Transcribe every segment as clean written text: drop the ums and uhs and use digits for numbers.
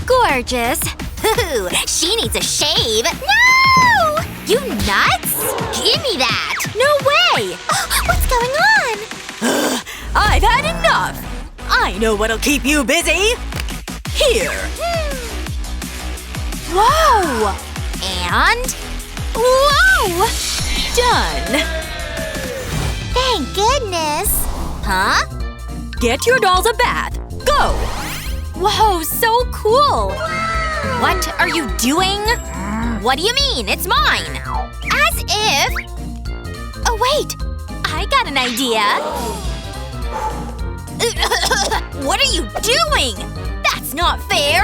Gorgeous. Ooh, she needs a shave. No! You nuts? Give me that. No way! What's going on? I've had enough! I know what'll keep you busy! Here! Whoa! And… Whoa! Done! Thank goodness. Huh? Get your dolls a bath. Go! Whoa, so cool! What are you doing? What do you mean? It's mine! As if… Oh wait! I got an idea. What are you doing? That's not fair!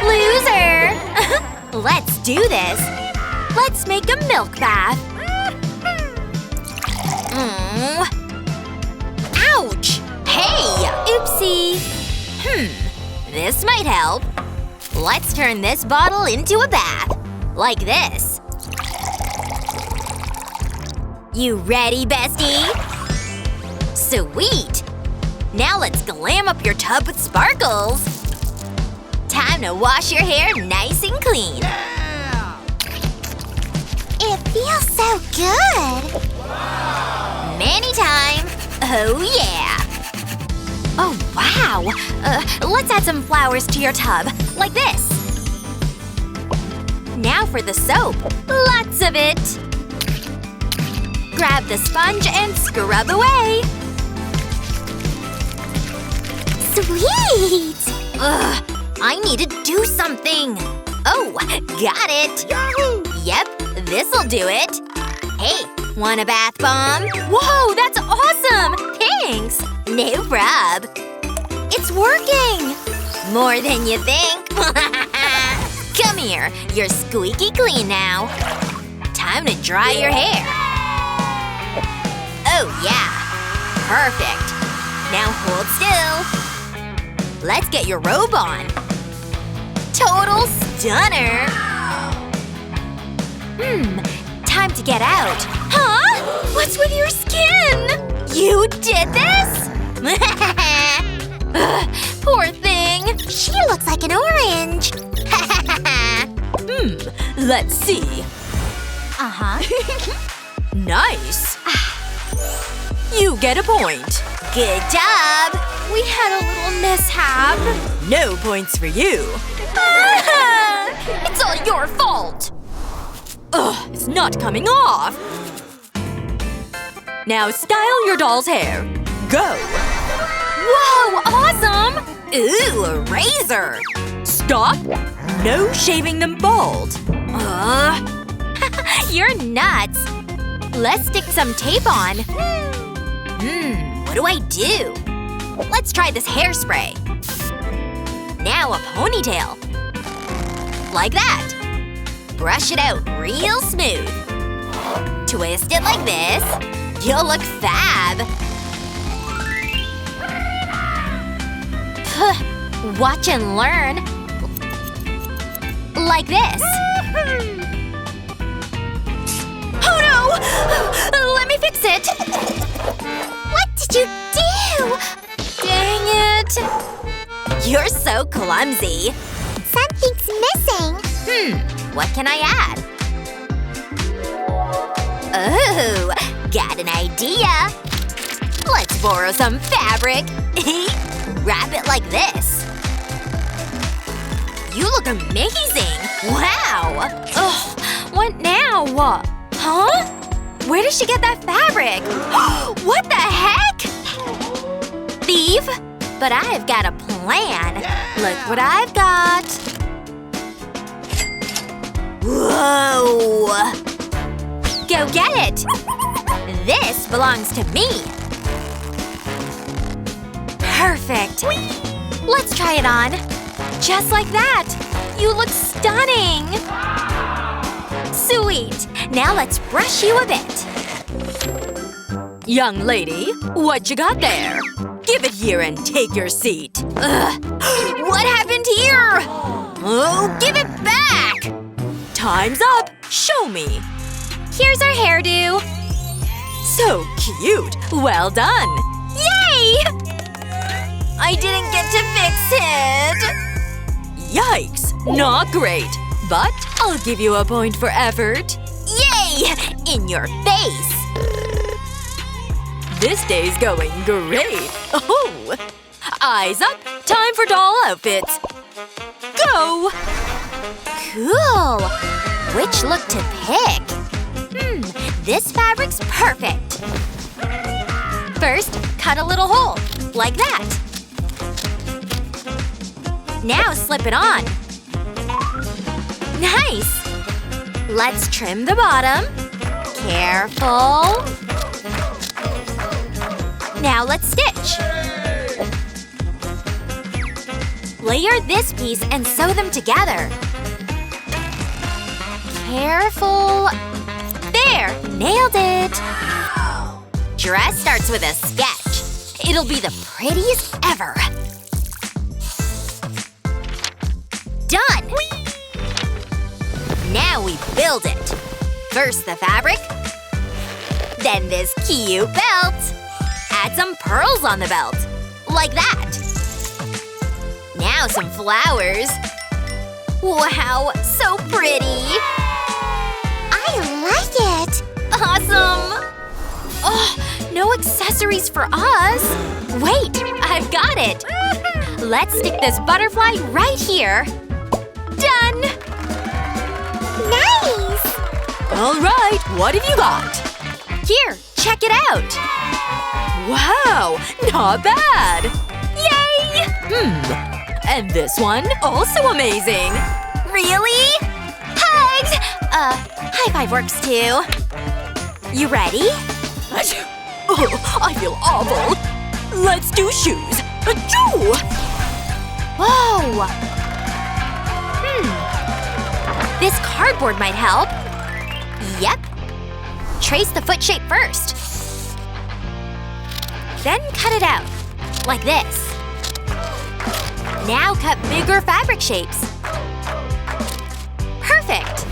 Loser! Let's do this. Let's make a milk bath. Ouch! Hey! Oopsie. This might help. Let's turn this bottle into a bath. Like this. You ready, bestie? Sweet! Now let's glam up your tub with sparkles. Time to wash your hair nice and clean. It feels so good. Many time. Oh yeah. Oh wow! Let's add some flowers to your tub. Like this. Now for the soap. Lots of it. Grab the sponge and scrub away. Sweet! Ugh, I need to do something. Oh, got it. Yep, this'll do it. Hey, want a bath bomb? Whoa, that's awesome! Thanks! No prob. It's working! More than you think. Come here, you're squeaky clean now. Time to dry your hair. Oh yeah, perfect. Now hold still. Let's get your robe on. Total stunner! Time to get out. Huh? What's with your skin? You did this? Poor thing. She looks like an orange. Let's see. Nice. You get a point. Good job. We had a little mishap. No points for you. It's all your fault. Ugh, it's not coming off. Now style your doll's hair. Go. Whoa, awesome! Ooh, a razor. Stop. No shaving them bald. You're nuts. Let's stick some tape on. What do I do? Let's try this hairspray. Now a ponytail. Like that. Brush it out real smooth. Twist it like this. You'll look fab. Watch and learn. Like this. Oh no! Let me fix it. What did you do? Dang it. You're so clumsy. Something's missing. What can I add? Oh, got an idea. Let's borrow some fabric. Wrap it like this. You look amazing. Wow. Ugh, what now? Huh? Where did she get that fabric? What the heck? Thief? But I've got a plan. Look what I've got. Whoa! Go get it! This belongs to me. Perfect. Let's try it on. Just like that. You look stunning. Sweet. Now let's brush you a bit. Young lady, what you got there? Give it here and take your seat. What happened here? Oh, give it back! Time's up. Show me. Here's our hairdo. So cute. Well done. Yay! I didn't get to fix it. Yikes! Not great. But I'll give you a point for effort. Yay! In your face! This day's going great. Oh! Eyes up! Time for doll outfits. Go! Cool! Which look to pick? This fabric's perfect. First, cut a little hole, like that. Now slip it on. Nice! Let's trim the bottom. Careful. Now let's stitch. Layer this piece and sew them together. Careful. There! Nailed it! Dress starts with a sketch. It'll be the prettiest ever. Done! Now we build it. First the fabric. Then this cute belt. Add some pearls on the belt. Like that. Now some flowers. Wow, so pretty! I like it! Awesome! Oh, no accessories for us! Wait, I've got it! Let's stick this butterfly right here. Done! Nice! Alright, what have you got? Here, check it out! Wow! Not bad! Yay! And this one? Also amazing! Really? Hugs! High five works too. You ready? Oh, I feel awful. Let's do shoes. Achoo! Whoa! This cardboard might help. Yep. Trace the foot shape first. Then cut it out. Like this. Now cut bigger fabric shapes. Perfect!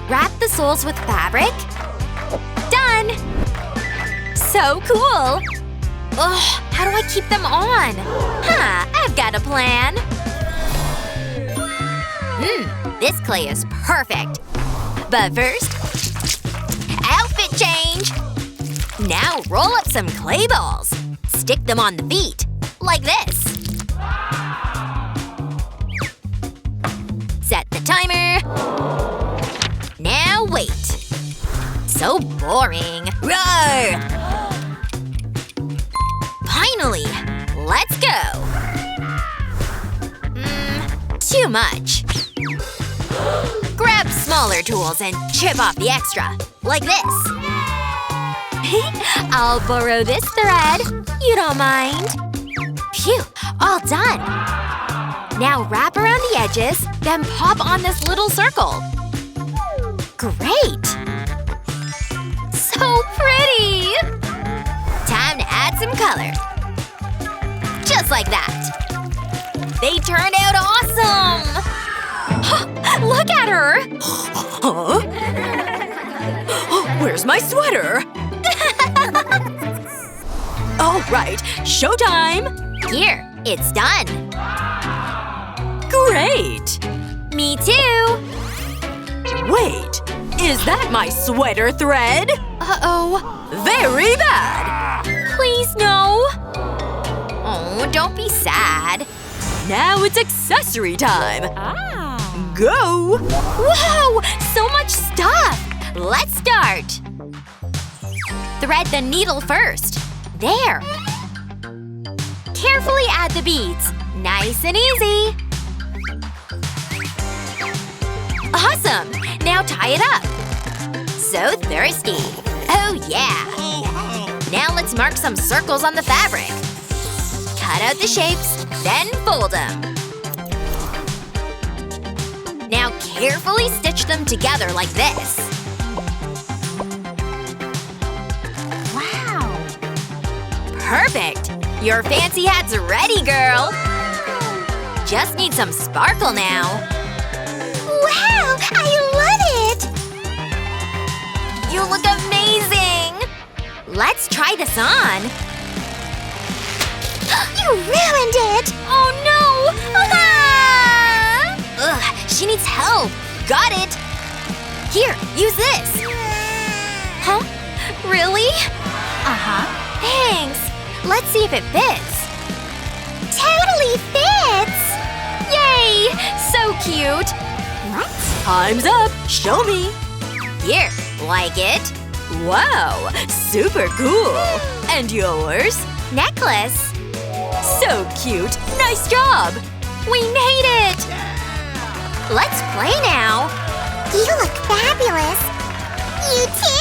Wrap the soles with fabric. Done! So cool! Ugh, how do I keep them on? I've got a plan. This clay is perfect. But first, outfit change! Now roll up some clay balls. Stick them on the feet. Like this. Set the timer. Now wait. So boring. Roar! Finally! Let's go! Too much. Grab smaller tools and chip off the extra. Like this. I'll borrow this thread. You don't mind. Phew! All done! Now wrap around the edges, then pop on this little circle. Great! So pretty! Time to add some color. Just like that. They turned out awesome! Look at her! Huh? Where's my sweater? Alright, showtime! Here, it's done. Great! Me too! Wait, is that my sweater thread? Uh-oh. Very bad! Please no! Oh, don't be sad. Now it's accessory time! Go! Whoa! So much stuff! Let's start! Thread the needle first. There. Carefully add the beads. Nice and easy. Awesome! Now tie it up. So thirsty. Oh yeah! Now let's mark some circles on the fabric. Cut out the shapes, then fold them. Now carefully stitch them together like this. Wow! Perfect! Your fancy hat's ready, girl! Just need some sparkle now. Wow! I love it! You look amazing! Let's try this on. You ruined it! Oh no! She needs help. Got it. Here, use this. Huh? Really? Uh-huh. Thanks. Let's see if it fits. Totally fits. Yay! So cute. What? Time's up. Show me. Here, like it? Wow, super cool. And yours? Necklace. So cute. Nice job. We made it! Let's play now. You look fabulous. You too.